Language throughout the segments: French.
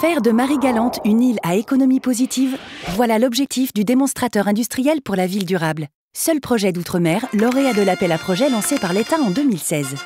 Faire de Marie-Galante une île à économie positive, voilà l'objectif du démonstrateur industriel pour la ville durable. Seul projet d'outre-mer, lauréat de l'appel à projet lancé par l'État en 2016.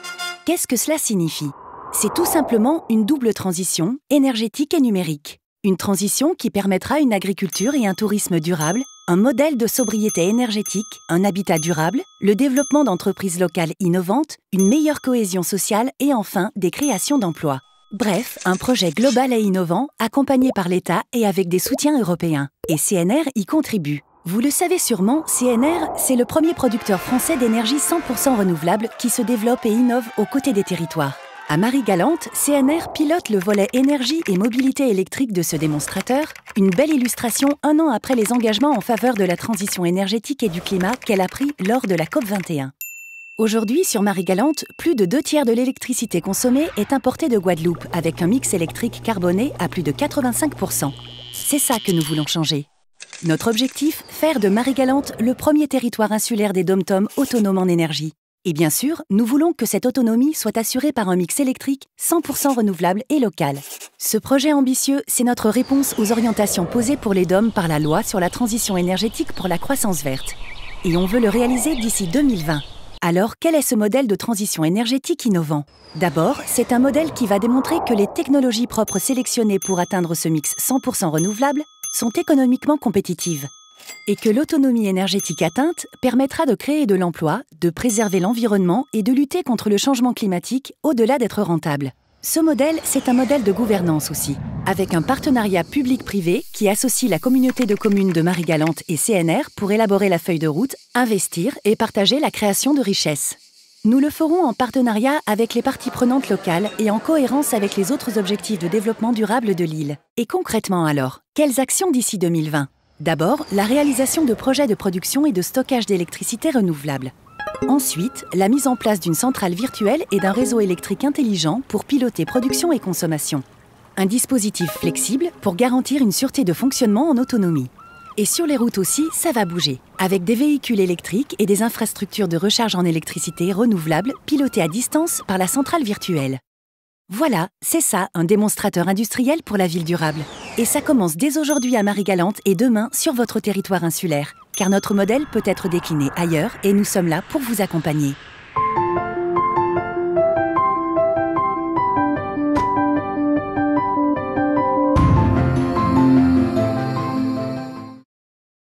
Qu'est-ce que cela signifie? C'est tout simplement une double transition, énergétique et numérique. Une transition qui permettra une agriculture et un tourisme durable, un modèle de sobriété énergétique, un habitat durable, le développement d'entreprises locales innovantes, une meilleure cohésion sociale et enfin des créations d'emplois. Bref, un projet global et innovant, accompagné par l'État et avec des soutiens européens. Et CNR y contribue. Vous le savez sûrement, CNR, c'est le premier producteur français d'énergie 100% renouvelable qui se développe et innove aux côtés des territoires. À Marie-Galante, CNR pilote le volet énergie et mobilité électrique de ce démonstrateur, une belle illustration un an après les engagements en faveur de la transition énergétique et du climat qu'elle a pris lors de la COP21. Aujourd'hui, sur Marie-Galante, plus de 2/3 de l'électricité consommée est importée de Guadeloupe, avec un mix électrique carboné à plus de 85%. C'est ça que nous voulons changer. Notre objectif, faire de Marie-Galante le premier territoire insulaire des DOM-TOM autonome en énergie. Et bien sûr, nous voulons que cette autonomie soit assurée par un mix électrique 100% renouvelable et local. Ce projet ambitieux, c'est notre réponse aux orientations posées pour les DOM par la loi sur la transition énergétique pour la croissance verte. Et on veut le réaliser d'ici 2020. Alors, quel est ce modèle de transition énergétique innovant? D'abord, c'est un modèle qui va démontrer que les technologies propres sélectionnées pour atteindre ce mix 100% renouvelable sont économiquement compétitives. Et que l'autonomie énergétique atteinte permettra de créer de l'emploi, de préserver l'environnement et de lutter contre le changement climatique au-delà d'être rentable. Ce modèle, c'est un modèle de gouvernance aussi, avec un partenariat public-privé qui associe la communauté de communes de Marie-Galante et CNR pour élaborer la feuille de route, investir et partager la création de richesses. Nous le ferons en partenariat avec les parties prenantes locales et en cohérence avec les autres objectifs de développement durable de l'île. Et concrètement alors, quelles actions d'ici 2020? D'abord, la réalisation de projets de production et de stockage d'électricité renouvelable. Ensuite, la mise en place d'une centrale virtuelle et d'un réseau électrique intelligent pour piloter production et consommation. Un dispositif flexible pour garantir une sûreté de fonctionnement en autonomie. Et sur les routes aussi, ça va bouger, avec des véhicules électriques et des infrastructures de recharge en électricité renouvelable pilotées à distance par la centrale virtuelle. Voilà, c'est ça, un démonstrateur industriel pour la ville durable. Et ça commence dès aujourd'hui à Marie-Galante et demain sur votre territoire insulaire. Car notre modèle peut être décliné ailleurs et nous sommes là pour vous accompagner.